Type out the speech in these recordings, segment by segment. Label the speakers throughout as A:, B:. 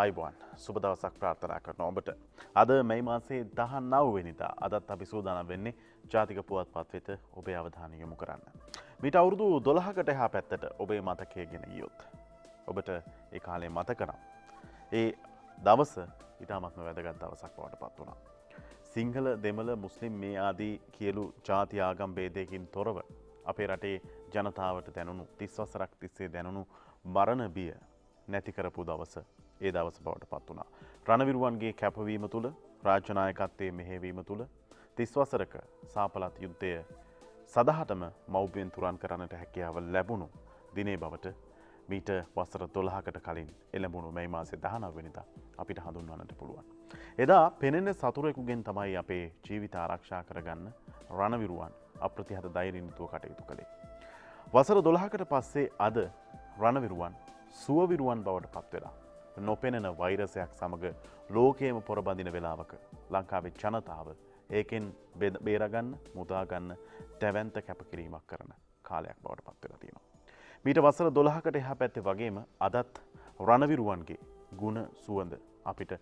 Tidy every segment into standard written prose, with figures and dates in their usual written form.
A: ආයිබෝන් සුබ දවසක් ප්‍රාර්ථනා කරනවා ඔබට. අද මේ මාසේ 19 වෙනිදා අදත් අපි සූදානම් වෙන්නේ ජාතික පුවත්පත් වෙත ඔබේ අවධානය යොමු කරන්න. මීට අවුරුදු 12කට එහා පැත්තට ඔබේ මතකයේ ගෙන ගියොත් ඔබට ඒ කාලේ මතක නම් ඒ දවස ඉතාමත්ම වැදගත් දවසක් බවට පත් වුණා. සිංහල දෙමළ මුස්ලිම් මේ ආදී කියලු ජාති ආගම් ભેදයකින් තොරව අපේ රටේ ජනතාවට දැනුණු 30 වසරක් තිස්සේ දැනුණු මරණ බිය නැති කරපු දවස ඒ දවස බවට පත් වුණා. රණවිරුවන්ගේ කැපවීම තුළ රාජ්‍ය නායකත්වයේ මෙහෙයවීම තුළ 30 වසරක සාපලත් යුද්ධය සදහටම මව්බියෙන් තුරන් කරන්නට හැකියාව ලැබුණු දිනේ බවට මීට වසර 12කට කලින් එළඹුණු මේ මාසේ 19 වෙනිදා අපිට හඳුන්වන්නට පුළුවන්. එදා පෙනෙන සතුරෙකුගෙන් තමයි අපේ ජීවිත ආරක්ෂා කරගන්න රණවිරුවන් අප්‍රතිහත ධෛර්යයෙන් යුතුව කටයුතු කළේ. වසර 12කට පස්සේ අද රණවිරුවන් සුවවිරුවන් බවට පත් වෙලා නොපෙනෙන වෛරසයක් සමග ලෝකයේම පොරබඳින වෙලාවක ලංකාවේ ජනතාව ඒකෙන් බේරගන්න මුදාගන්න දැවැන්ත කැපකිරීමක් කරන කාලයක් බවට පත් වෙලා තියෙනවා. මීට වසර 12කට එහා පැත්තේ වගේම අදත් රණවිරුවන්ගේ ගුණ සුවඳ අපිට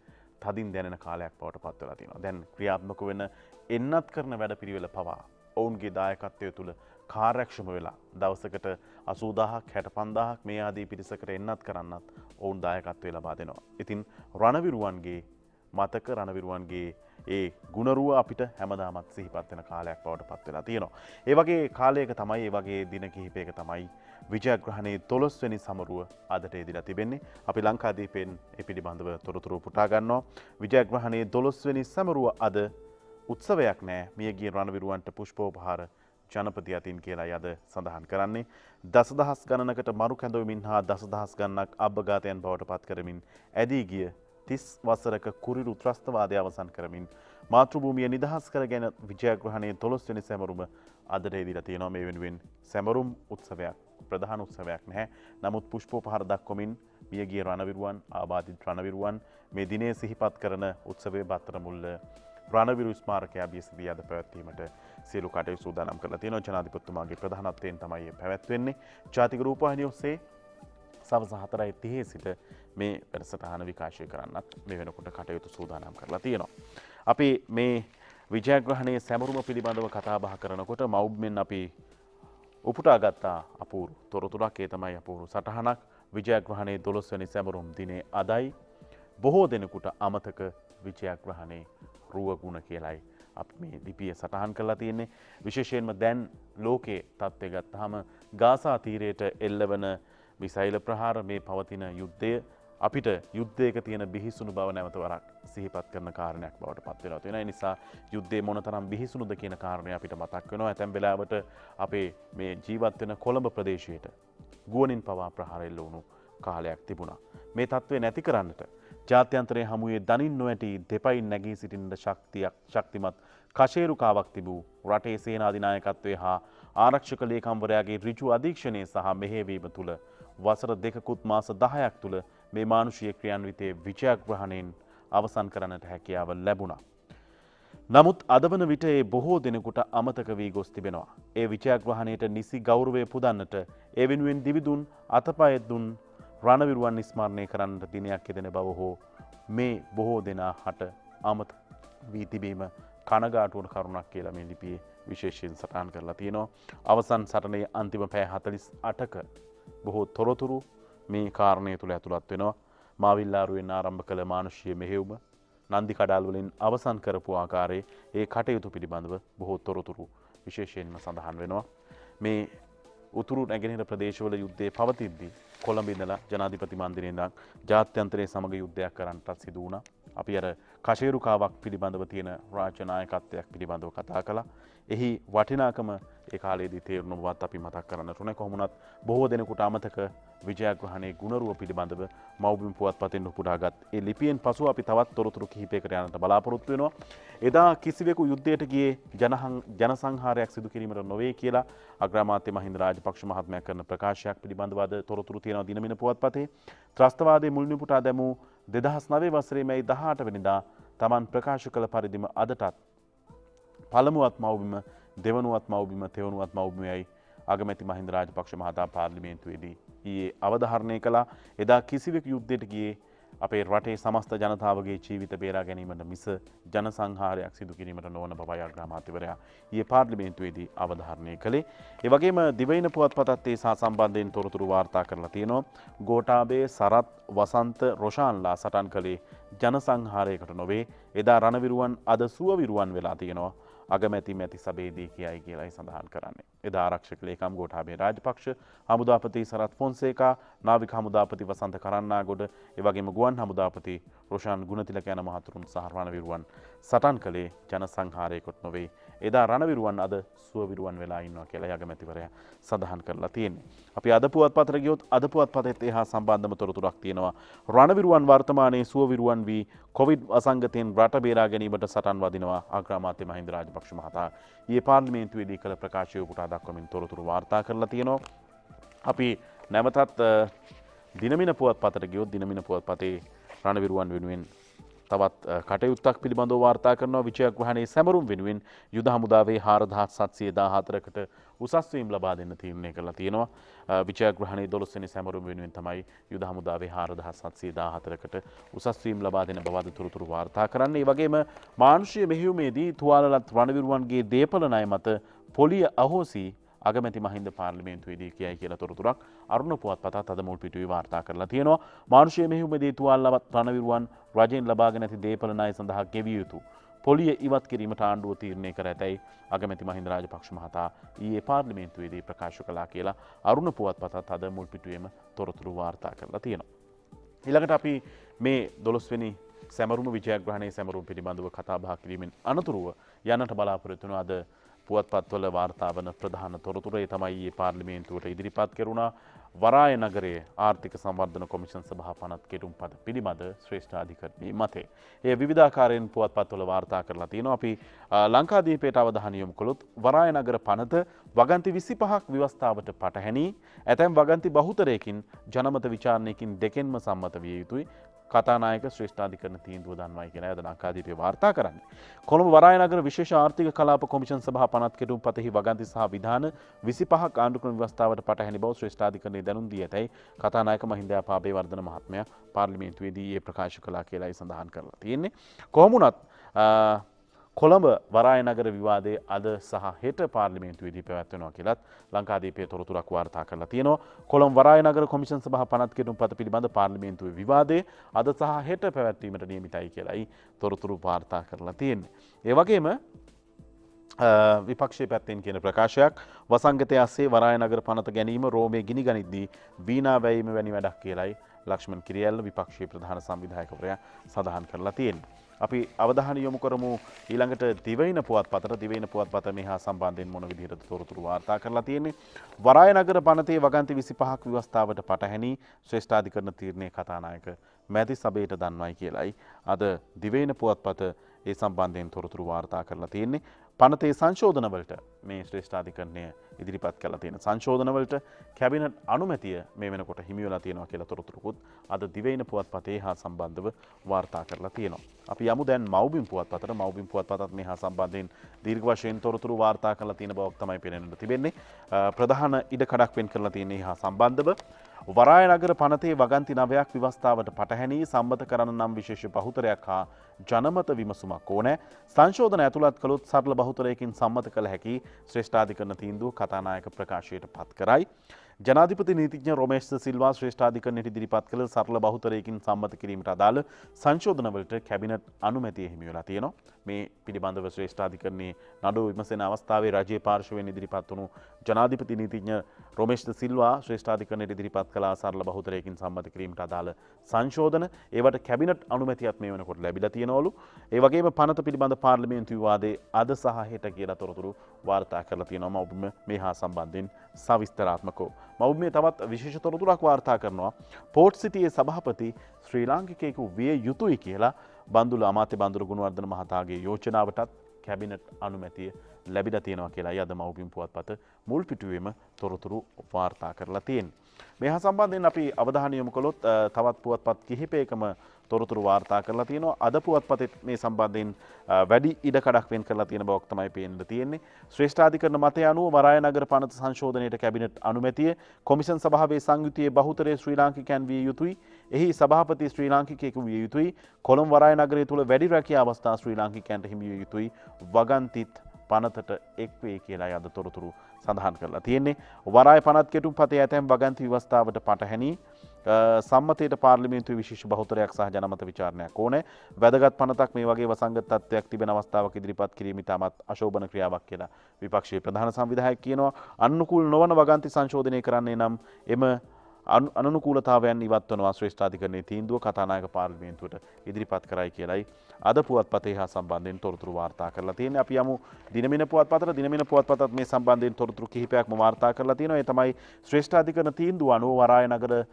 A: තදින් දැනෙන කාලයක් බවට පත් වෙලා තියෙනවා. දැන් ක්‍රියාත්මක වෙන එන්නත් කරන වැඩපිළිවෙල පවා ඔවුන්ගේ දායකත්වය තුළ කාර්යක්ෂම වෙලා දවසකට 80000ක් 65000ක් මේ ආදී පිරිසකට එන්නත් කරන්නත් ඔවුන් දායකත්වය ලබා දෙනවා. ඉතින් රණවිරුවන්ගේ මතක රණවිරුවන්ගේ ඒ ගුණරුව අපිට හැමදාමත් සිහිපත් වෙන කාලයක් බවට පත් වෙලා තියෙනවා. ඒ වගේ කාලයක තමයි ඒ වගේ දින කිහිපයක තමයි විජයග්‍රහණයේ 12 වෙනි සමරුව අදට එදිලා තිබෙන්නේ. අපි ලංකාදීපෙන් ඒ පිළිබඳව තොරතුරු පුටා ගන්නවා. විජයග්‍රහණයේ 12 වෙනි සමරුව අද උත්සවයක් නෑ. මියගිය රණවිරුවන්ට පුෂ්පෝපහාර ජනපති අතින් කියලායි අද සඳහන් කරන්නේ. දසදහස් ගණනකට මරු කැඳවමින් හා දසදහස් ගණනක් අබ්බඝාතයන් බවට පත් කරමින් ඇදී ගිය 30 වසරක කුරිරු ත්‍රස්තවාදය අවසන් කරමින් මාතෘභූමිය නිදහස් කරගෙන විජයග්‍රහණයේ 12 වෙනි සැමරුම අදට එදිලා තියෙනවා. මේ වෙනුවෙන් සැමරුම් උත්සවයක් ප්‍රධාන උත්සවයක් නැහැ. නමුත් පුෂ්පෝපහාර දක්වමින් මියගිය රණවිරුවන් ආබාධිත රණවිරුවන් මේ දිනේ සිහිපත් කරන උත්සවයේ බත්තරමුල්ල රණවිරු ස්මාරකය අභියසදී අද පැවැත්වීමට සියලු කටයුතු සූදානම් කරලා තියෙනවා. ජනාධිපතිතුමාගේ ප්‍රධානත්වයෙන් තමයි මේ පැවැත්වෙන්නේ. ජාතික රූපවාහිනිය ඔස්සේ සවස් 4:30 සිට මේ වැඩසටහන විකාශය කරන්නත් මේ වෙනකොට කටයුතු සූදානම් කරලා තියෙනවා. අපි මේ විජයග්‍රහණයේ සැමරුම පිළිබඳව කතා බහ කරනකොට මව්බිමෙන් අපි උපුටා ගත්තා අපූර්ව තොරතුරක්. ඒ තමයි අපූර්ව සටහනක්. විජයග්‍රහණයේ 12 වෙනි සැමරුම් දිනේ අදයි බොහෝ දෙනෙකුට අමතක විජයග්‍රහණයේ රුවගුණ කියලයි අපි මේ ලිපිය සටහන් කරලා තියෙන්නේ. විශේෂයෙන්ම දැන් ලෝකයේ තත්ත්වය ගත්තාම ගාසා තීරයට එල්ලවන මිසයිල ප්‍රහාර මේ පවතින යුද්ධය අපිට යුද්ධයක තියෙන බිහිසුණු බව නැවත වරක් සිහිපත් කරන කාරණයක් බවට පත් වෙනවා තියෙනවා. ඒ නිසා යුද්ධයේ මොනතරම් බිහිසුණුද කියන කාරණය අපිට මතක් වෙනවා. ඇතැම් වෙලාවට අපේ මේ ජීවත් වෙන කොළඹ ප්‍රදේශයට ගුවනින් පවා ප්‍රහාර එල්ල වුණු කාලයක් තිබුණා. මේ තත්ත්වය නැති කරන්නට ජාත්‍යන්තරයේ හමුවේ දනින් නොඇටි දෙපයින් නැගී සිටින්නට ශක්තිමත් කශේරුකාවක් තිබූ රටේ සේනාධිනායකත්වයේ හා ආරක්ෂක ලේකම්වරයාගේ ඍජු අධීක්ෂණය සහ මෙහෙයවීම තුළ වසර දෙකකුත් මාස 10ක් තුළ මේ මානුෂීය ක්‍රියාන්විතයේ විජයග්‍රහණයෙන් අවසන් කරන්නට හැකියාව ලැබුණා. නමුත් අද වන විට ඒ බොහෝ දෙනෙකුට අමතක වී ගොස් තිබෙනවා. ඒ විජයග්‍රහණයට නිසි ගෞරවය පුදන්නට ඒ වෙනුවෙන් දිවිදුන් අතපය දුන් රණවිරුවන් ස්මරණය කරන්නට දිනයක් යෙදෙන බව හෝ මේ බොහෝ දෙනා හට අමතක වී තිබීම කනගාටුවන කරුණක් කියලා මේ ලිපියේ විශේෂයෙන් සටහන් කරලා තියෙනවා. අවසන් සටනේ අන්තිම පැය 48ක බොහෝ තොරතුරු මේ කාරණය තුළ ඇතුළත් වෙනවා. මාවිල්ලාරුවෙන් ආරම්භ කළ මානුෂීය මෙහෙයුම නන්දි කඩාල් වලින් අවසන් කරපු ආකාරයේ ඒ කටයුතු පිළිබඳව බොහෝ තොරතුරු විශේෂයෙන්ම සඳහන් වෙනවා. මේ උතුරු නැගෙනහිර ප්‍රදේශවල යුද්ධයේ පවතිද්දී කොළඹ ඉඳලා ජනාධිපති මන්දිරේ ඉඳන් ජාත්‍යන්තරයේ සමග යුද්ධයක් කරන්නටත් සිදු වුණා. අපි අර කශේරුකාවක් පිළිබඳව තියෙන රාජ්‍ය නායකත්වයක් පිළිබඳව කතා කළා. එහි වටිනාකම ඒ කාලයේදී තේරුණු බවත් අපි මතක් කරන්නට ඕනේ. කොහොම වුණත් බොහෝ දෙනෙකුට අමතක විජයග්‍රහණයේ ගුණරුව පිළිබඳව මව්බිම් පුවත්පතින් උපුටාගත් ඒ ලිපියෙන් පසු අපි තවත් තොරතුරු කිහිපයකට යන්නට බලාපොරොත්තු වෙනවා. එදා කිසිවෙකු යුද්ධයට ගියේ ජනසංහාරයක් සිදු කිරීමට නොවේ කියලා අග්‍රාමාත්‍ය මහින්ද රාජපක්ෂ මහත්මයා කරන ප්‍රකාශයක් පිළිබඳව අද තොරතුරු තියෙනවා දිනමින පුවත්පතේ. ත්‍රස්තවාදයේ මුල් නිපුටා දැමූ 2009 වසරේ මැයි 18 වෙනිදා තමන් ප්‍රකාශ කළ පරිදිම අදටත් පළමුවත් මව්බිම දෙවනුවත් මව්බිම තෙවනුවත් මව්බිමයි අගමැති මහින්ද රාජපක්ෂ මහතා පාර්ලිමේන්තුවේදී ඊයේ අවධාරණය කළා. එදා කිසිවෙකු යුද්ධයට ගියේ අපේ රටේ සමස්ත ජනතාවගේ ජීවිත බේරා ගැනීමට මිස ජනසංහාරයක් සිදු කිරීමට නොවන බවයි අග්‍රාමාත්‍යවරයා ඊයේ පාර්ලිමේන්තුවේදී අවධාරණය කළේ. ඒ වගේම දිවයින පුවත්පතත් ඒ සහ සම්බන්ධයෙන් තොරතුරු වාර්තා කරලා තියෙනවා. ගෝඨාභය සරත් වසන්ත රොෂාන්ලා සටන් කළේ ජනසංහාරයකට නොවේ. එදා රණවිරුවන් අද සුවවිරුවන් වෙලා තියෙනවා. අගමැති මැති සභේදී කියයි කියලායි සඳහන් කරන්නේ. එදා ආරක්ෂක ලේකම් ගෝඨාභය රාජපක්ෂ, හමුදාපති සරත් ෆොන්සේකා, නාවික හමුදාපති වසන්ත කරන්නාගොඩ, ඒ වගේම ගුවන් හමුදාපති රොෂාන් ගුණතිලක යන මහතුරුන් සහ රණවිරුවන් සටන් කළේ ජනසංහාරයකට නොවේ. එදා රණවිරුවන් අද සුවවිරුවන් වෙලා ඉන්නවා කියලා අගමැතිවරයා සඳහන් කරලා තියෙන්නේ. අපි අද පුවත්පතට ගියොත් අද පුවත්පතෙත් එහා සම්බන්ධම තොරතුරක් තියෙනවා. රණවිරුවන් වර්තමානයේ සුවවිරුවන් වී කොවිඩ් අසංගතයෙන් රට බේරා ගැනීමට සටන් වදිනවා. අග්‍රාමාත්‍ය මහින්ද රාජපක්ෂ මහතා ඊයේ පාර්ලිමේන්තුවේදී කළ ප්‍රකාශය උපුටා දක්වමින් තොරතුරු වාර්තා කරලා තියෙනවා. අපි නැවතත් දිනමින පුවත්පතට ගියොත් දිනමින පුවත්පතේ රණවිරුවන් වෙනුවෙන් තවත් කටයුත්තක් පිළිබඳව වාර්තා කරනවා. විජයග්‍රහණයේ සැමරුම් වෙනුවෙන් යුද හමුදාවේ 4714කට උසස් වීම ලබා දෙන්න තීරණය කරලා තියෙනවා. විජයග්‍රහණයේ 12 වෙනි සැමරුම් වෙනුවෙන් තමයි යුද හමුදාවේ 4714කට උසස් වීම ලබා දෙන බවද තොරතුරු වාර්තා කරන්නේ. ඒ වගේම මානුෂීය මෙහෙයුමේදී තුවාලලත් රණවිරුවන්ගේ දේපල ණය මත පොලිය අහෝසි අගමැති මහින්ද පාර්ලිමේන්තුවේදී කියයි කියලා තොරතුරක් අරුණ පුවත්පතත් අද මුල් පිටුවේ වාර්තා කරලා තියෙනවා. මානුෂීය මෙහෙයුමේදී තුවාලලත් රණවිරුවන් රජයෙන් ලබාගෙන ඇති දේපල ණය සඳහා ගෙවිය යුතු පොලිය ඉවත් කිරීමට ආණ්ඩුව තීරණය කර ඇතැයි අගමැති මහින්ද රාජපක්ෂ මහතා ඊයේ පාර්ලිමේන්තුවේදී ප්‍රකාශ කළා කියලා අරුණ පුවත්පතත් අද මුල් පිටුවේම තොරතුරු වාර්තා කරලා තියෙනවා. ඊළඟට අපි මේ 12 වෙනි සැමරුම විජයග්‍රහණයේ සැමරුම පිළිබඳව කතා බහ කිරීමෙන් අනතුරුව යන්නට බලාපොරොත්තු වන අද පුවත්පත්වල වාර්තා වන ප්‍රධාන තොරතුරේ තමයි ඊයේ පාර්ලිමේන්තුවට ඉදිරිපත් කෙරුණා වරාය නගරයේ ආර්ථික සංවර්ධන කොමිෂන් සභා පනත් කෙටුම්පත පිළිබඳ ශ්‍රේෂ්ඨාධිකරණයේ මතය. එය විවිධාකාරයෙන් පුවත්පත්වල වාර්තා කරලා තියෙනවා. අපි ලංකාදීපයට අවධානය යොමු කළොත් වරාය නගර පනත වගන්ති 25ක් ව්‍යවස්ථාවට පටහැනි. ඇතැම් වගන්ති බහුතරයකින් ජනමත විචාරණයකින් දෙකෙන්ම සම්මත විය යුතුයි. කතානායක ශ්‍රේෂ්ඨාධිකරණ තීන්දුව දන්වයි කියලා අද ලංකාදීපේ වාර්තා කරන්නේ. කොළඹ වරාය නගර විශේෂ ආර්ථික කලාප කොමිෂන් සභා පනත් කෙටුම්පතෙහි වගන්ති සහ විධාන 25ක් ආණ්ඩුක්‍රම ව්‍යවස්ථාවට පටහැනි බව ශ්‍රේෂ්ඨාධිකරණයේ දැනුම් දී ඇතැයි කතානායක මහින්ද පාබේවර්ධන මහත්මයා පාර්ලිමේන්තුවේදී ඒ ප්‍රකාශ කළා කියලායි සඳහන් කරලා තියෙන්නේ. කොහොම වුණත් කොළඹ වරාය නගර විවාදයේ අද සහ හෙට පාර්ලිමේන්තුවේදී පැවැත්වෙනවා කියලත් ලංකාදීපයේ තොරතුරක් වාර්තා කරලා තියෙනවා. කොළඹ වරාය නගර කොමිෂන් සභා පනත් කෙටුම්පත පිළිබඳ පාර්ලිමේන්තුවේ විවාදයේ අද සහ හෙට පැවැත්වීමට නියමිතයි කියලායි තොරතුරු වාර්තා කරලා තියෙන්නේ. ඒ වගේම විපක්ෂයේ පැත්තෙන් කියන ප්‍රකාශයක් වසංගතය අස්සේ වරාය නගර පනත ගැනීම රෝමයේ ගිනි ගනිද්දී වීණා වැයීම වැනි වැඩක් කියලායි ලක්ෂ්මන් කිරියල්ල විපක්ෂයේ ප්‍රධාන සංවිධායකවරයා සඳහන් කරලා තියෙන්නේ. අපි අවධානය යොමු කරමු ඊළඟට දිවයින පුවත්පතට. දිවයින පුවත්පත මෙහා සම්බන්ධයෙන් මොන විදිහටද තොරතුරු වාර්තා කරලා තියෙන්නේ. වරාය නගර පනතේ වගන්ති 25ක් ව්‍යවස්ථාවට පටහැනි ශ්‍රේෂ්ඨාධිකරණ තීරණයේ කතානායක මැති සභයට දන්වයි කියලයි අද දිවයින පුවත්පත ඒ සම්බන්ධයෙන් තොරතුරු වාර්තා කරලා තියෙන්නේ. පනතේ සංශෝධනවලට මේ ශ්‍රේෂ්ඨාධිකරණය ඉදිරිපත් කරලා තියෙන සංශෝධනවලට කැබිනට් අනුමැතිය මේ වෙනකොට හිමි වෙලා තියෙනවා කියලා තොරතුරුකුත් අද දිවයින පුවත්පතේ හා සම්බන්ධව වාර්තා කරලා තියෙනවා. අපි යමු දැන් මව්බිම් පුවත්පතට. මව්බිම් පුවත්පතත් මේ හා සම්බන්ධයෙන් දීර්ඝ වශයෙන් තොරතුරු වාර්තා කරලා තියෙන බවක් තමයි පෙනෙන්නට තිබෙන්නේ. ප්‍රධාන ඉඩකඩක් වෙන් කරලා තියෙන හා සම්බන්ධව වරාය නගර පනතේ වගන්ති 9ක් ව්‍යවස්ථාවට පටහැනි සම්මත කරන නම් විශේෂ බහුතරයක් හා ජනමත විමසුමක් ඕනෑ. සංශෝධන ඇතුළත් කළොත් සරල බහුතරයකින් සම්මත කළ හැකි ශ්‍රේෂ්ඨාධිකරණ තීන්දුව කතානායක ප්‍රකාශයට පත් කරයි. ජනාධිපති නීතිඥ රොමේෂ් සිල්වා ශ්‍රේෂ්ඨාධිකරණයට ඉදිරිපත් කළ සරල බහුතරයකින් සම්මත කිරීමට අදාළ සංශෝධනවලට කැබිනට් අනුමැතිය හිමි වෙලා තියෙනවා. මේ පිළිබඳව ශ්‍රේෂ්ඨාධිකරණයේ නඩුව විමසන අවස්ථාවේ රජයේ පාර්ශවයෙන් ඉදිරිපත් වුණු ජනාධිපති නීතිඥ රොමේෂ් සිල්වා ශ්‍රේෂ්ඨාධිකරණයට ඉදිරිපත් කළ සරල බහුතරයකින් සම්මත කිරීමට අදාළ සංශෝධන ඒවට කැබිනට් අනුමැතියත් මේ වෙනකොට ලැබිලා තියෙනවලු. ඒ වගේම පනත පිළිබඳ පාර්ලිමේන්තු විවාදයේ අද සහ හෙට කියලා තොරතුරු වාර්තා කරලා තියෙනවා. මව්බිම මේ හා සම්බන්ධයෙන් සවිස්තරාත්මකව මව්බිමේ තවත් විශේෂ තොරතුරක් වාර්තා කරනවා. පෝට් සිටියේ සභාපති ශ්‍රී ලාංකිකයෙකු විය යුතුයි කියලා බන්දුල අමාත්‍ය බන්දුල ගුණවර්ධන මහතාගේ යෝජනාවටත් කැබිනට් අනුමැතිය ලැබිලා තියෙනවා කියලායි අද මව්බිම් පුවත්පත මුල් පිටුවේම තොරතුරු වාර්තා කරලා තියෙන්නේ. මේ හා සම්බන්ධයෙන් අපි අවධානය යොමු කළොත් තවත් පුවත්පත් කිහිපයකම තොරතුරු වාර්තා කරලා තියෙනවා. අද පුවත්පතේ මේ සම්බන්ධයෙන් වැඩි ඉඩකඩක් වෙන් කරලා තියෙන බවක් තමයි පේන්න තියෙන්නේ. ශ්‍රේෂ්ඨාධිකරණ මතය අනුව වරාය නගර පනත සංශෝධනයට කැබිනට් අනුමැතිය කොමිෂන් සභාවේ සංයුතියේ බහුතරය ශ්‍රී ලාංකිකයන් විය යුතුයි. එහි සභාපති ශ්‍රී ලාංකිකයෙකු විය යුතුයි. කොළඹ වරාය නගරය තුළ වැඩි රැකියා අවස්ථා ශ්‍රී ලාංකිකයන්ට හිමි විය යුතුයි. වගන්තිත් පනතට එක් වේ කියලා අද තොරතුරු සඳහන් කරලා තියෙන්නේ. වරාය පනත් කෙටුම්පතේ ඇතැම් වගන්ති ව්‍යවස්ථාවට පටහැනි සම්මතයට පාර්ලිමේන්තුවේ විශේෂ බහුතරයක් සහ ජනමත විචාරණයක් ඕනේ. වැදගත් පනතක් මේ වගේ වසංගත තත්ත්වයක් තිබෙන අවස්ථාවක ඉදිරිපත් කිරීම ඉතාමත් අශෝභන ක්‍රියාවක් කියලා විපක්ෂයේ ප්‍රධාන සංවිධායක කියනවා. අනුකූල නොවන වගන්ති සංශෝධනය කරන්නේ නම් එම අනනුකූලතාවයන් ඉවත් වනවා ශ්‍රේෂ්ඨාධිකරණයේ තීන්දුව කතානායක පාර්ලිමේන්තුවට ඉදිරිපත් කරයි කියලයි අද පුවත්පතේ හා සම්බන්ධයෙන් තොරතුරු වාර්තා කරලා තියෙන්නේ. අපි යමු දිනමින පුවත්පතට. දිනමින පුවත්පතත් මේ සම්බන්ධයෙන් තොරතුරු කිහිපයක්ම වාර්තා කරලා තියෙනවා. ඒ තමයි ශ්‍රේෂ්ඨාධිකරණ තීන්දුව අනුව වරාය නගර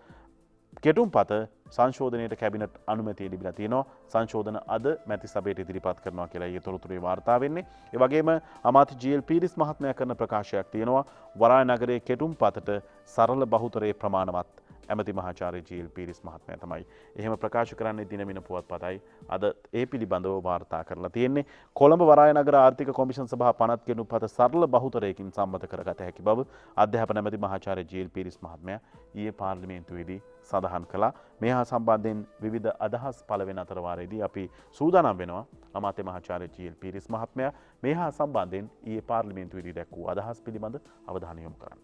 A: කෙටුම්පත සංශෝධනයට කැබිනට් අනුමැතිය ලැබිලා තියෙනවා. සංශෝධන අද මැති සභයට ඉදිරිපත් කරනවා කියලා ඊයේ තොරතුරේ වාර්තා වෙන්නේ. ඒ වගේම අමාත්‍ය ජී.එල්. පීරිස් මහත්මයා කරන ප්‍රකාශයක් තියෙනවා. වරාය නගරයේ කෙටුම්පතට සරල බහුතරයේ ප්‍රමාණවත් ඇමති මහාචාර්ය ජී.එල්. පීරිස් මහත්මයා තමයි එහෙම ප්‍රකාශ කරන්නේ දිනමින පුවත්පතයි අද ඒ පිළිබඳව වාර්තා කරලා තියෙන්නේ. කොළඹ වරාය නගර ආර්ථික කොමිෂන් සභා පනත් කෙටුම්පත සරල බහුතරයකින් සම්මත කරගත හැකි බව අධ්‍යාපන ඇමති මහාචාර්ය ජී.එල්. පීරිස් මහත්මයා ඊයේ පාර්ලිමේන්තුවේදී සඳහන් කළා. මේ හා සම්බන්ධයෙන් විවිධ අදහස් පළ වෙන අතර වාරයේදී අපි සූදානම් වෙනවා අමාත්‍ය මහාචාර්ය ජී.එල්. පීරිස් මහත්මයා මේ හා සම්බන්ධයෙන් ඊයේ පාර්ලිමේන්තුවේදී දැක්වූ අදහස් පිළිබඳ අවධානය යොමු කරන්න.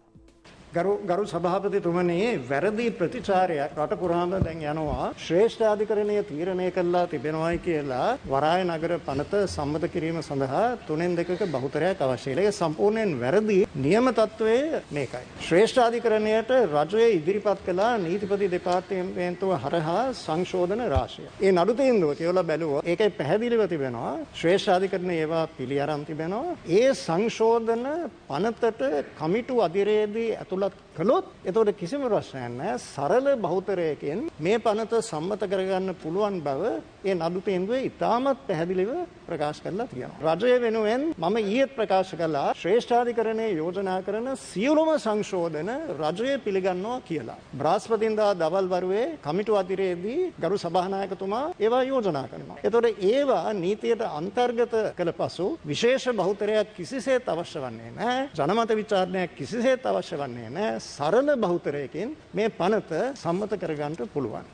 B: ගරු සභාපතිතුමනි වැරදි ප්‍රතිචාරයක් රට පුරාම දැන් යනවා ශ්‍රේෂ්ඨාධිකරණය තීරණය කළා තිබෙනවායි කියලා වරාය නගර පනත සම්මත කිරීම සඳහා 3/2ක බහුතරයක් අවශ්‍යයි. ඒක සම්පූර්ණයෙන් වැරදි. නියම තත්වය මේකයි. ශ්‍රේෂ්ඨාධිකරණයට රජය ඉදිරිපත් කළා නීතිපති දෙපාර්තමේන්තුව හරහා සංශෝධන රාශිය. ඒ නඩු තීන්දුව කියලා බැලුවොත් ඒකේ පැහැදිලිව තිබෙනවා ශ්‍රේෂ්ඨාධිකරණය ඒවා පිළි අරන් තිබෙනවා. ඒ සංශෝධන පනතට කමිටු අධිරේදී ඇතුළත් කළොත් එතකොට කිසිම ප්‍රශ්නයක් නැහැ. සරල බහුතරයකින් මේ පනත සම්මත කරගන්න පුළුවන් බව ඒ නඩු තීන්දුවේ ඉතාමත් පැහැදිලිව ප්‍රකාශ කරලා තියෙනවා. රජය වෙනුවෙන් මම ඊයේත් ප්‍රකාශ කළා ශ්‍රේෂ්ඨාධිකරණයේ යෝජනා කරන සියලුම සංශෝධන රජය පිළිගන්නවා කියලා. බ්‍රහස්පතින්දා දවල් වරුවේ කමිටු අධිරේදී ගරු සභානායකතුමා ඒවා යෝජනා කරනවා. එතකොට ඒවා නීතියට අන්තර්ගත කළ පසු විශේෂ බහුතරයක් කිසිසේත් අවශ්‍ය වන්නේ නැහැ. ජනමත විචාරණයක් කිසිසේත් අවශ්‍ය වන්නේ නැහැ. සරල බහුතරයකින් මේ පනත සම්මත කරගන්න පුළුවන්.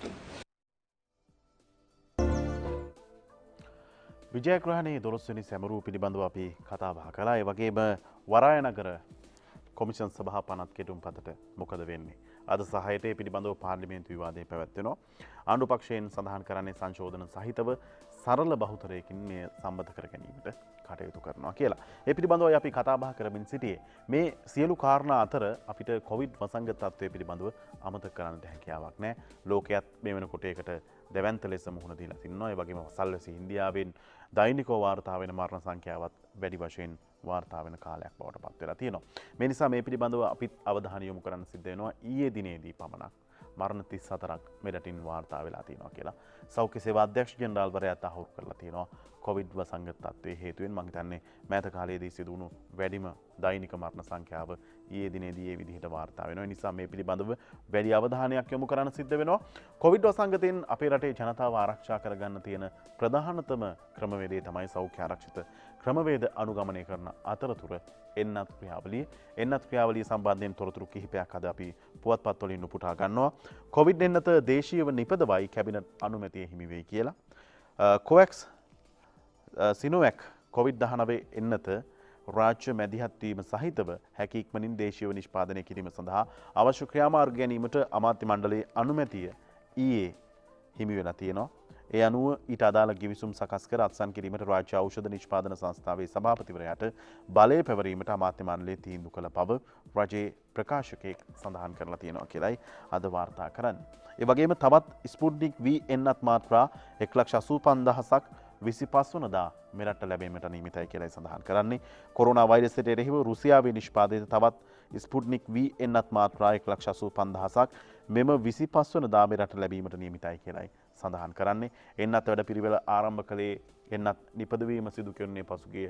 A: විජයග්‍රහණයේ 12 වෙනි සැමරූ පිළිබඳව අපි කතා බහ කළා. ඒ වගේම වරාය නගර කොමිෂන් සභා පනත් කෙටුම්පතට මොකද වෙන්නේ? අද සහයට පිළිබඳව පාර්ලිමේන්තු විවාදය පැවැත්වෙනවා. ආණ්ඩු පක්ෂයෙන් සඳහන් කරන්නේ සංශෝධන සහිතව සරල බහුතරයකින් මේ සම්මත කර ගැනීමට කටයුතු කරනවා කියලා. ඒ පිළිබඳව අපි කතා බහ කරමින් සිටියේ. මේ සියලු කාරණා අතර අපිට කොවිඩ් වසංගත තත්ත්වය පිළිබඳව අමතක කරන්නට හැකියාවක් නැහැ. ලෝකයේත් මේ වෙනකොට ඒකට දෙවන්ත ලෙස මුහුණ දීලා තිනවා. ඒ වගේම සල්වැසි ඉන්දියාවෙන් දෛනිකව වාර්තා වෙන මරණ සංඛ්‍යාවත් වැඩි වශයෙන් වාර්තා වෙන කාලයක් බවට පත් වෙලා තියෙනවා. මේ නිසා මේ පිළිබඳව අපිත් අවධානය යොමු කරන්න සිද්ධ වෙනවා. ඊයේ දිනේදී පමණක් මරණ 34ක් මෙරටින් වාර්තා වෙලා තියෙනවා කියලා සෞඛ්‍ය සේවා අධ්‍යක්ෂ ජෙනරාල්වරයා තහවුරු කරලා තියෙනවා. කොවිඩ් වසංගත තත්ත්වයේ හේතුවෙන් මම හිතන්නේ මෑත කාලයේදී සිදු වුණු වැඩිම දෛනික මරණ සංඛ්‍යාව ඊයේ දිනේදී මේ විදිහට වාර්තා වෙනවා. ඒ නිසා මේ පිළිබඳව වැඩි අවධානයක් යොමු කරන්න සිද්ධ වෙනවා. කොවිඩ් වසංගතයෙන් අපේ රටේ ජනතාව ආරක්ෂා කරගන්න තියෙන ප්‍රධානතම ක්‍රමවේදය තමයි සෞඛ්‍ය ආරක්ෂිත ක්‍රමවේද අනුගමනය කරන අතරතුර එන්නත් ක්‍රියාවලිය. එන්නත් ක්‍රියාවලිය සම්බන්ධයෙන් තොරතුරු කිහිපයක් අද අපි පුවත්පත් වලින් උපුටා ගන්නවා. කොවිඩ් එන්නත දේශීයව නිපදවයි කැබිනට් අනුමැතිය හිමි වෙයි කියලා. කොවැක්ස් සිනොවැක් කොවිඩ්-19 එන්නත රාජ්‍ය මැදිහත්වීම සහිතව හැකි ඉක්මනින් දේශීයව නිෂ්පාදනය කිරීම සඳහා අවශ්‍ය ක්‍රියාමාර්ග ගැනීමට අමාත්‍ය මණ්ඩලයේ අනුමැතිය ඊයේ හිමි වෙලා තියෙනවා. ඒ අනුව ඊට අදාළ ගිවිසුම් සකස් කර අත්සන් කිරීමට රාජ්‍ය ඖෂධ නිෂ්පාදන සංස්ථාවේ සභාපතිවරයාට බලය පැවරීමට අමාත්‍ය මණ්ඩලය තීන්දුව කළ බව රජයේ ප්‍රකාශකයෙක් සඳහන් කරලා තියෙනවා කියලයි අද වාර්තා කරන්නේ. ඒ වගේම තවත් ස්පුට්නික් V එන්නත් මාත්‍රා 1,85,000ක් 25 වනදා මෙරට ලැබීමට නියමිතයි කියලායි සඳහන් කරන්නේ. කොරෝනා වෛරසයට එරෙහිව රුසියාවේ නිෂ්පාදිත තවත් ස්පුට්නික් V එන්නත් මාත්‍රා 1,85,000ක් මෙම 25 වනදා මෙරට ලැබීමට නියමිතයි කියලායි සඳහන් කරන්නේ. එන්නත් වැඩපිළිවෙල ආරම්භ කළේ එන්නත් නිපදවීම සිදු කෙරුණේ පසුගිය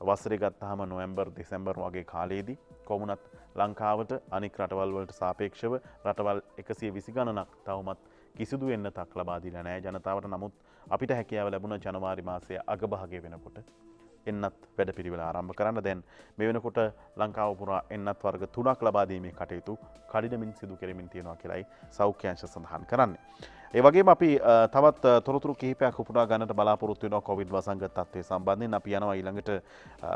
A: වසරේ ගත්තාම නොවැම්බර් දෙසැම්බර් වගේ කාලයේදී කොමුණත් ලංකාවට අනික් රටවල් වලට සාපේක්ෂව රටවල් 120 ගණනක් තවමත් කිසිදු එන්නතක් ලබා දීලා නැහැ ජනතාවට. නමුත් අපිට හැකියාව ලැබුණ ජනවාරි මාසයේ අගභාගය වෙනකොට එන්නත් වැඩපිළිවෙල ආරම්භ කරන්න. දැන් මේ වෙනකොට ලංකාව පුරා එන්නත් වර්ග 3ක් ලබා දීමේ කටයුතු කඩිනමින් සිදු කෙරෙමින් තියෙනවා කියලායි සෞඛ්‍ය අංශ සඳහන් කරන්නේ. ඒ වගේම අපි තවත් තොරතුරු කිහිපයක් උපුටා ගන්නට බලාපොරොත්තු වෙනවා කොවිඩ් වසංගත තත්ත්වය සම්බන්ධයෙන්. අපි යනවා ඊළඟට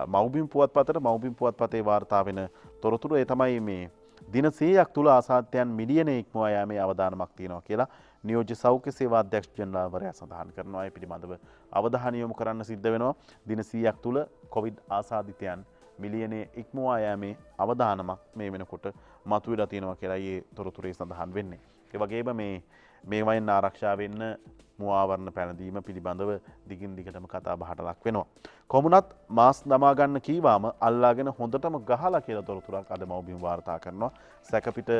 A: මව්බිම් පුවත්පතට. මව්බිම් පුවත්පතේ වාර්තා වෙන තොරතුරු ඒ තමයි මේ දින 100ක් තුල ආසාද්‍යයන් මිලියන ඉක්මවා යාමේ අවදානමක් තියෙනවා කියලා නියෝජ්‍ය සෞඛ්‍ය සේවා අධ්‍යක්ෂ ජනරාල්වරයා සඳහන් කරනවා. ඒ පිළිබඳව අවධානය යොමු කරන්න සිද්ධ වෙනවා. දින 100ක් තුල කොවිඩ් ආසාදිතයන් මිලියනයේ ඉක්මවා යාමේ අවදානමක් මේ වෙනකොට මතුවලා තියෙනවා කියලා මේ තොරතුරේ සඳහන් වෙන්නේ. ඒ වගේම මේ වයින් ආරක්ෂා වෙන්න මුවාවරණ පැනදීම පිළිබඳව දිගින් දිගටම කතා බහට ලක් වෙනවා. කොමුණත් මාස් දමා ගන්න කීවාම අල්ලාගෙන හොඳටම ගහලා කියලා තොරතුරක් අද මව්බිම් වාර්තා කරනවා. සැකපිට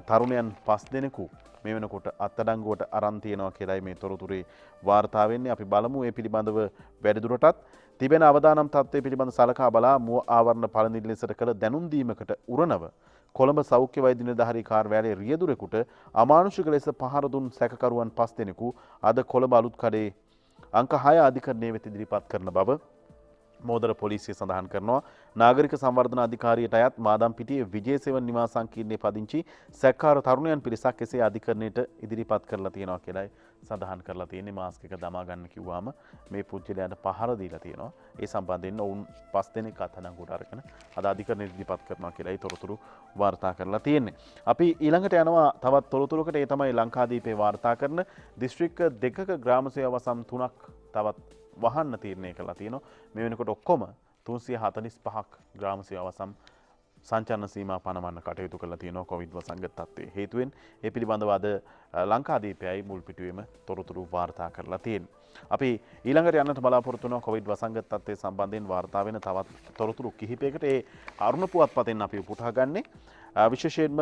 A: තරුණයන් 5 දෙනෙකු මේ වෙනකොට අත්අඩංගුවට අරන් තියෙනවා කියලායි මේ තොරතුරේ වාර්තා වෙන්නේ. අපි බලමු මේ පිළිබඳව වැඩිදුරටත් තිබෙන අවදානම් තත්ත්වය පිළිබඳ සලකා බලා මුව ආවරණ පළනිල් ලෙසට කළ දැනුම් දීමකට උරණව කොළඹ සෞඛ්‍ය වෛද්‍ය නිලධාරී කාර්යාලයේ රියදුරෙකුට අමානුෂික ලෙස පහර දුන් සැකකරුවන් 5 දෙනෙකු අද කොළඹ අලුත් කඩේ අංක 6 අධිකරණයේ වෙත ඉදිරිපත් කරන බව මෝදර පොලිසිය සඳහන් කරනවා. නාගරික සංවර්ධන අධිකාරියට අයත් මාදම්පිටියේ විජේසෙවන් නිවාස සංකීර්ණයේ පදිංචි සැකකාර තරුණයන් පිරිසක් එසේ අධිකරණයට ඉදිරිපත් කරලා තියෙනවා කියලායි සඳහන් කරලා තියෙන්නේ. මාස්ක් එක දමා ගන්න කිව්වාම මේ පුජ්‍යලයන්ට පහර දීලා තියෙනවා. ඒ සම්බන්ධයෙන් ඔවුන් 5 දෙනෙක් අත්අඩංගුවට අරගෙන අද අධිකරණයට ඉදිරිපත් කරනවා කියලායි තොරතුරු වාර්තා කරලා තියෙන්නේ. අපි ඊළඟට යනවා තවත් තොරතුරකට. ඒ තමයි ලංකාදීපේ වාර්තා කරන දිස්ත්‍රික්ක 2ක ග්‍රාම සේවා වසම් 3ක් තවත් වහන්න තීරණය කළා තියෙනවා. මේ වෙනකොට ඔක්කොම 345ක් ග්‍රාම සේවා වසම් සංචාරන සීමා පනවන්න කටයුතු කරලා තියෙනවා කොවිඩ් වසංගත තත්ත්වයේ හේතුවෙන්. ඒ පිළිබඳව අද ලංකාදීපයයි මුල් පිටුවේම තොරතුරු වාර්තා කරලා තියෙනවා. අපි ඊළඟට යන්නට බලාපොරොත්තු වෙනවා කොවිඩ් වසංගත තත්ත්වයේ සම්බන්ධයෙන් වාර්තා වෙන තවත් තොරතුරු කිහිපයකට. ඒ අරුණ පුවත්පතෙන් අපි උපුටා ගන්නේ විශේෂයෙන්ම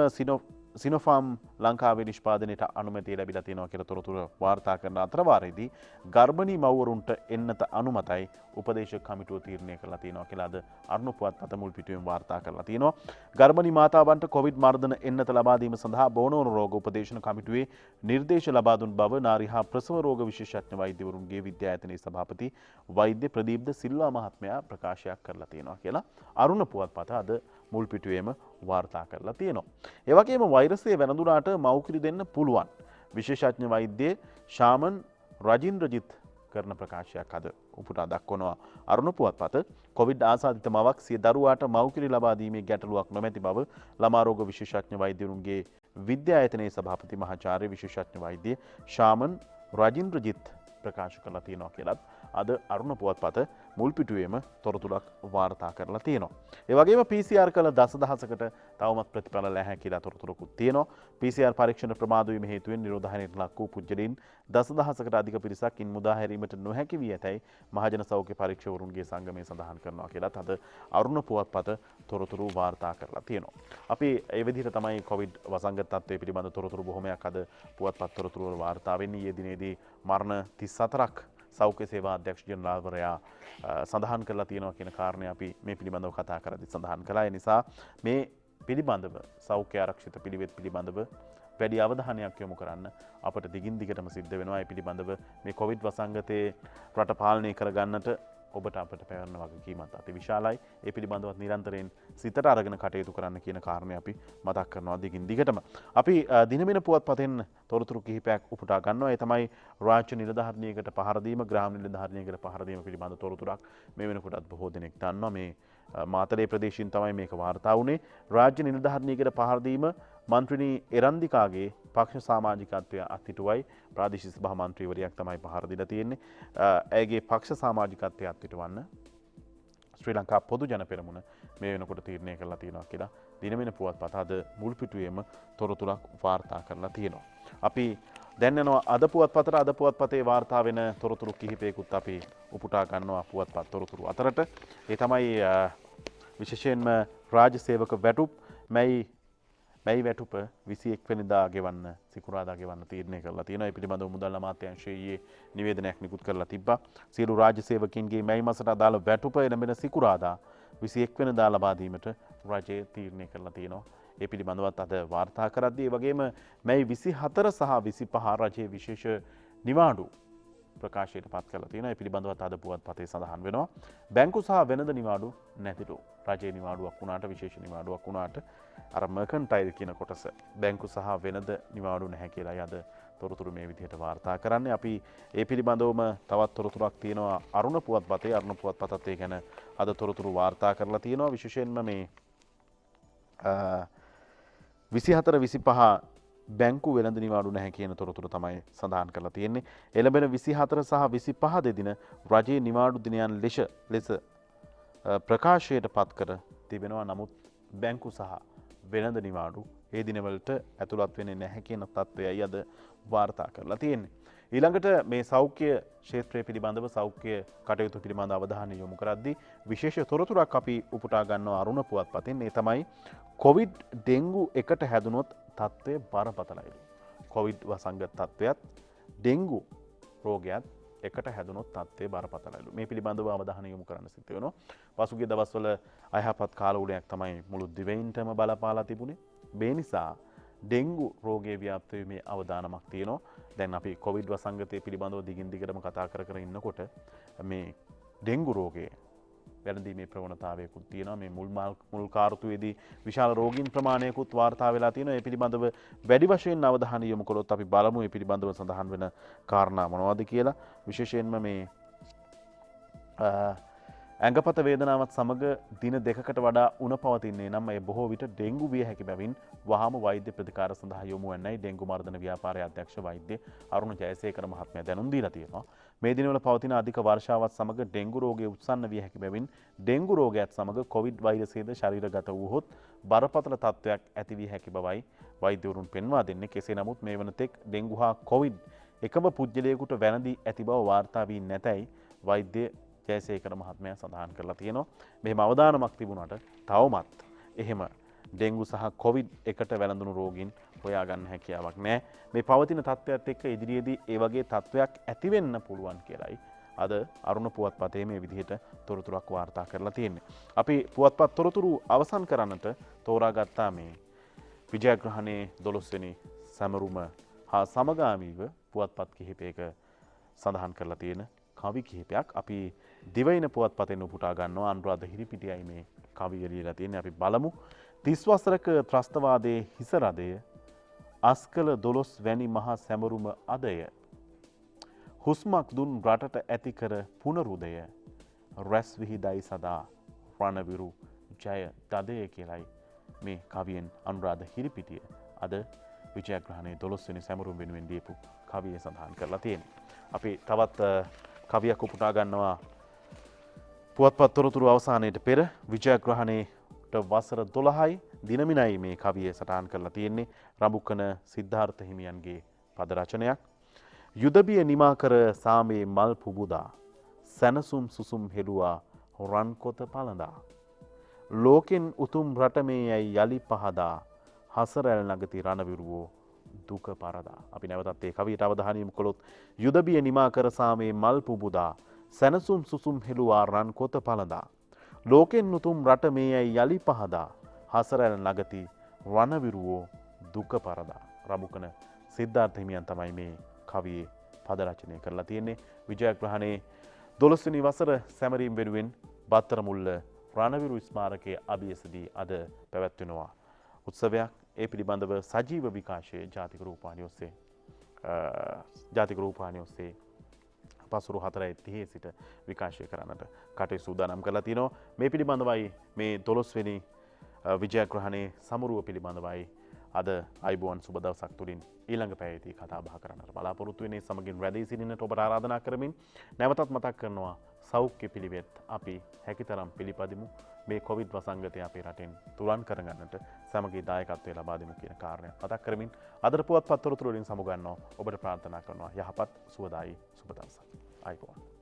A: සිනෝෆාම් ලංකාවේ නිෂ්පාදනයට අනුමැතිය ලැබිලා තියෙනවා කියලා තොරතුරු වාර්තා කරන අතරවාරයේදී ගර්භණී මව්වරුන්ට එන්නත අනුමතයි උපදේශක කමිටුව තීරණය කරලා තියෙනවා කියලා අද අරුණ පුවත්පත මුල් පිටුවෙන් වාර්තා කරලා තියෙනවා. ගර්භණී මාතාවන්ට කොවිඩ් මර්ධන එන්නත ලබා දීම සඳහා බෝනෝන රෝග උපදේශන කමිටුවේ නිර්දේශ ලබා දුන් බව නාරි හා ප්‍රසව රෝග විශේෂඥ වෛද්‍යවරුන්ගේ විද්‍යායතනයේ සභාපති වෛද්‍ය ප්‍රදීප්ද සිල්වා මහත්මයා ප්‍රකාශයක් කරලා තියෙනවා කියලා අරුණ පුවත්පත අද මුල් පිටුවේම වාර්තා කරලා තියෙනවා. ඒ වගේම වෛරසය වැළඳුනාට මව්කිරි දෙන්න පුළුවන්. විශේෂඥ වෛද්‍ය ශාමන් රජින්ද්‍රජිත් කරන ප්‍රකාශයක් අද උපුටා දක්වනවා අරුණ පුවත්පත. කොවිඩ් ආසාදිත මවක් සිය දරුවාට මව්කිරි ලබා දීමේ ගැටලුවක් නොමැති බව ළමා රෝග විශේෂඥ වෛද්‍යවරුන්ගේ විද්‍යායතනයේ සභාපති මහාචාර්ය විශේෂඥ වෛද්‍ය ශාමන් රජින්ද්‍රජිත් ප්‍රකාශ කරලා තියෙනවා කියලත් අද අරුණ පුවත්පත මුල් පිටුවේම තොරතුරක් වාර්තා කරලා තියෙනවා. ඒ වගේම PCR කළ දසදහසකට තවමත් ප්‍රතිඵල නැහැ කියලා තොරතුරකුත් තියෙනවා. PCR පරීක්ෂණ ප්‍රමාද වීම හේතුවෙන් නිරෝධායනයට ලක් වූ පුජ්‍යලීන් දසදහසකට අධික පිරිසක් ඉන් මුදා හැරීමට නොහැකි වී ඇතැයි මහජන සෞඛ්‍ය පරීක්ෂකවරුන්ගේ සංගමය සඳහන් කරනවා කියලත් අද අරුණ පුවත්පත තොරතුරු වාර්තා කරලා තියෙනවා. අපි ඒ විදිහට තමයි කොවිඩ් වසංගත තත්ත්වය පිළිබඳ තොරතුරු බොහොමයක් අද පුවත්පත් තොරතුරු වල වාර්තා වෙන්නේ. ඊයේ දිනේදී මරණ 34ක් සෞඛ්‍ය සේවා අධ්‍යක්ෂ ජනරාල්වරයා සඳහන් කරලා තියෙනවා කියන කාරණය අපි මේ පිළිබඳව කතා කරද්දී සඳහන් කළා. ඒ නිසා මේ පිළිබඳව සෞඛ්‍ය ආරක්ෂිත පිළිවෙත් පිළිබඳව වැඩි අවධානයක් යොමු කරන්න අපට දිගින් දිගටම සිද්ධ වෙනවා. ඒ පිළිබඳව මේ කොවිඩ් වසංගතයේ රට පාලනය කරගන්නට ඔබට අපට පැවරන වගකීමත් අති විශාලයි. ඒ පිළිබඳවත් නිරන්තරයෙන් සිතට අරගෙන කටයුතු කරන්න කියන කාරණය අපි මතක් කරනවා දිගින් දිගටම. අපි දිනමින පුවත්පතෙන් තොරතුරු කිහිපයක් උපුටා ගන්නවා. ඒ තමයි රාජ්‍ය නිලධාරිනියකට පහර දීම, ග්‍රාම නිලධාරිනියකට පහර දීම පිළිබඳ තොරතුරක් මේ වෙනකොටත් බොහෝ දෙනෙක් දන්නවා. මේ මාතලේ ප්‍රදේශයෙන් තමයි මේක වාර්තා වුණේ. රාජ්‍ය නිලධාරිනියකට පහර දීම මන්ත්‍රිනී එරන්දිකාගේ පක්ෂ සමාජිකත්වය අත්හිටුවයි. ප්‍රාදේශීය සභා මන්ත්‍රීවරයෙක් තමයි පහර දීලා තියෙන්නේ. ඇයගේ පක්ෂ සමාජිකත්වය අත්හිටවන්න ශ්‍රී ලංකා පොදු ජන පෙරමුණ මේ වෙනකොට තීරණය කරලා තියෙනවා කියලා දිනමින පුවත්පත අද මුල් පිටුවේම තොරතුරක් වාර්තා කරලා තියෙනවා. අපි දැන් යනවා අද පුවත්පතට. අද පුවත්පතේ වාර්තා වෙන තොරතුරු කිහිපයකුත් අපි උපුටා ගන්නවා පුවත්පත් තොරතුරු අතරට. ඒ තමයි විශේෂයෙන්ම රාජ්‍ය සේවක වැටුප් මැයි මැයි වැටුප 21 වෙනිදා ගෙවන්න සිකුරාදා ගෙවන්න තීරණය කරලා තියෙනවා. ඒ පිළිබඳව මුදල් අමාත්‍යාංශයේ ඊයේ නිවේදනයක් නිකුත් කරලා තිබ්බා. සියලු රාජ්‍ය සේවකයින්ගේ මැයි මාසට අදාළ වැටුප එළඹෙන සිකුරාදා 21 වෙනිදා ලබා දීමට රජය තීරණය කරලා තියෙනවා. ඒ පිළිබඳවත් අද වාර්තා කරද්දී ඒ වගේම මැයි 24 සහ 25 රජයේ විශේෂ නිවාඩු ප්‍රකාශයට පත් කරලා තියෙනවා. ඒ පිළිබඳවත් අද පුවත්පතේ සඳහන් වෙනවා. බැංකු සහ වෙනද නිවාඩු නැතිලු. රජයේ නිවාඩුවක් වුණාට විශේෂ නිවාඩුවක් වුණාට අර මර්කන්ටයිල් කියන කොටස බැංකු සහ වෙනද නිවාඩු නැහැ කියලායි අද තොරතුරු මේ විදිහට වාර්තා කරන්නේ. අපි ඒ පිළිබඳවම තවත් තොරතුරක් තියෙනවා අරුණ පුවත්පතේ. අරුණ පුවත්පතත් ඒ ගැන අද තොරතුරු වාර්තා කරලා තියෙනවා. විශේෂයෙන්ම මේ 24 25 බැංකු වෙළඳ නිවාඩු නැහැ කියන තොරතුර තමයි සඳහන් කරලා තියෙන්නේ. එළඹෙන 24 සහ 25 දෙදින රජයේ නිවාඩු දිනයන් ලෙස ප්‍රකාශයට පත් කර තිබෙනවා. නමුත් බැංකු සහ වෙළඳ නිවාඩු ඒ දිනවලට ඇතුළත් වෙන්නේ නැහැ කියන තත්ත්වයයි අද වාර්තා කරලා තියෙන්නේ. ඊළඟට මේ සෞඛ්‍ය ක්ෂේත්‍රය පිළිබඳව සෞඛ්‍ය කටයුතු පිළිබඳ අවධානය යොමු කරද්දී විශේෂ තොරතුරක් අපි උපුටා ගන්නවා අරුණ පුවත්පතින්. ඒ තමයි කොවිඩ් ඩෙංගු එකට හැදුනොත් තත්ත්වය බරපතලයිලු. කොවිඩ් වසංගත තත්ත්වයත් ඩෙංගු රෝගයත් එකට හැදුනොත් තත්ත්වය බරපතලයිලු. මේ පිළිබඳව අවධානය යොමු කරන්න සිද්ධ වෙනවා. පසුගිය දවස්වල අයහපත් කාලවලයක් තමයි මුළු දිවයින්ටම බලපාලා තිබුණේ. මේ නිසා ඩෙංගු රෝගයේ ව්‍යාප්ත වීමේ අවදානමක් තියෙනවා. දැන් අපි කොවිඩ් වසංගතය පිළිබඳව දිගින් දිගටම කතා කර ඉන්නකොට මේ ඩෙංගු රෝගයේ වැළඳීමේ ප්‍රවණතාවයකුත් තියෙනවා. මේ මුල් කාර්තුවේදී විශාල රෝගීන් ප්‍රමාණයකුත් වාර්තා වෙලා තියෙනවා. ඒ පිළිබඳව වැඩි වශයෙන් අවධානය යොමු කළොත් අපි බලමු මේ පිළිබඳව සඳහන් වෙන කාරණා මොනවද කියලා. විශේෂයෙන්ම මේ ඇඟපත වේදනාවත් සමග දින දෙකකට වඩා උණ පවතින්නේ නම් ඒ බොහෝ විට ඩෙංගු විය හැකි බැවින් වහාම වෛද්‍ය ප්‍රතිකාර සඳහා යොමු වෙන්නයි ඩෙංගු මර්ධන ව්‍යාපාරයේ අධ්‍යක්ෂ වෛද්‍ය අරුණ ජයසේකර මහත්මයා දැනුම් දීලා තියෙනවා. මේ දිනවල පවතින අධික වර්ෂාවත් සමග ඩෙංගු රෝගය උත්සන්න විය හැකි බැවින් ඩෙංගු රෝගයත් සමග කොවිඩ් වෛරසයද ශරීරගත වූහොත් බරපතල තත්ත්වයක් ඇති විය හැකි බවයි වෛද්‍යවරුන් පෙන්වා දෙන්නේ. කෙසේ නමුත් මේ වන තෙක් ඩෙංගු හා කොවිඩ් එකම පුද්ගලයෙකුට වැළඳී ඇති බව වාර්තා වී නැතැයි වෛද්‍ය ජයසේකර මහත්මයා සඳහන් කරලා තියෙනවා. මෙහෙම අවදානමක් තිබුණාට තවමත් එහෙම ඩෙංගු සහ කොවිඩ් එකට වැළඳුණු රෝගීන් හොයාගන්න හැකියාවක් නැහැ. මේ පවතින තත්ත්වයත් එක්ක ඉදිරියේදී ඒ වගේ තත්ත්වයක් ඇති වෙන්න පුළුවන් කියලායි අද අරුණ පුවත්පතේ මේ විදිහට තොරතුරක් වාර්තා කරලා තියෙන්නේ. අපි පුවත්පත් තොරතුරු අවසන් කරන්නට තෝරාගත්තා මේ විජයග්‍රහණයේ 12 වෙනි සැමරුම හා සමගාමීව පුවත්පත් කිහිපයක සඳහන් කරලා තියෙන කවි කිහිපයක් අපි දිවයින පුවත්පතෙන් උපුටා ගන්නවා. අනුරාධ හිරිපිටියයි මේ කවිය ලියලා තියෙන්නේ. අපි බලමු. 30 වසරක ත්‍රස්තවාදයේ හිස රදය අස්කල 12 වැනි මහා සැමරුම අදය හුස්මක් දුන් රටට ඇති කර පුනරුදය රැස් විහිදයි සදා රණවිරු ජය දදය කියලයි මේ කවියෙන් අනුරාධ හිරිපිටිය අද විජයග්‍රහණයේ 12 වෙනි සැමරුම වෙනුවෙන් ලියපු කවිය සඳහන් කරලා තියෙනවා. අපි තවත් කවියක් උපුටා ගන්නවා පුවත්පත් තොරතුරු අවසානයේට පෙර. විජයග්‍රහණයට වසර 12යි දිනමිනයි මේ කවිය සටහන් කරලා තියෙන්නේ. රඹුකන සිද්ධාර්ථ හිමියන්ගේ පද රචනයක්. යුදබිය නිමා කර සාමේ මල් පුබුදා සැනසුම් සුසුම් හෙළුවා රන්කොත පළඳා ලෝකෙන් උතුම් රට මේ යයි යලි පහදා හසරැල් නගති රණවිරුවෝ දුක පරදා. අපි නැවතත් ඒ කවියට අවධානය යොමු කළොත් යුදබිය නිමා කර සාමේ මල් පුබුදා සැනසුම් සුසුම් හෙළුවා රන්කොත පළඳා ලෝකෙන් උතුම් රට මේ යයි යලි පහදා හසරැල් නගති රණවිරුවෝ දුක පරදා. රඹුකන සිද්ධාර්ථ හිමියන් තමයි මේ කවියේ පද රචනය කරලා තියෙන්නේ. විජයග්‍රහණයේ 12 වෙනි වසර සැමරීම වෙනුවෙන් බත්තරමුල්ල රණවිරු ස්මාරකයේ අභියසදී අද පැවැත්වෙනවා උත්සවයක්. ඒ පිළිබඳව සජීව විකාශයේ ජාතික රූපවාහිනිය ඔස්සේ පසුරු 4:30 සිට විකාශය කරන්නට කටයුතු සූදානම් කරලා තිනවා. මේ පිළිබඳවයි මේ 12 වෙනි විජයග්‍රහණයේ සමරුව පිළිබඳවයි අද අයිබෝන් සුබ දවසක් තුලින් ඊළඟ පැයේදී කතා බහ කරන්නට බලාපොරොත්තු වෙන්නේ. සමගින් රැඳී සිටින්නට ඔබට ආරාධනා කරමින් නැවතත් මතක් කරනවා සෞඛ්‍ය පිළිවෙත් අපි හැකිතරම් පිළිපදිමු. මේ කොවිඩ් වසංගතය අපේ රටෙන් තුරන් කරගන්නට සමගී දායකත්වය ලබා දෙමු කියන කාරණය මතක් කරමින් අද පුවත්පත් තොරතුරු වලින් සමුගන්නවා. ඔබට ප්‍රාර්ථනා කරනවා යහපත් සුවදායි සුබ දවසක්. අයිබෝන්.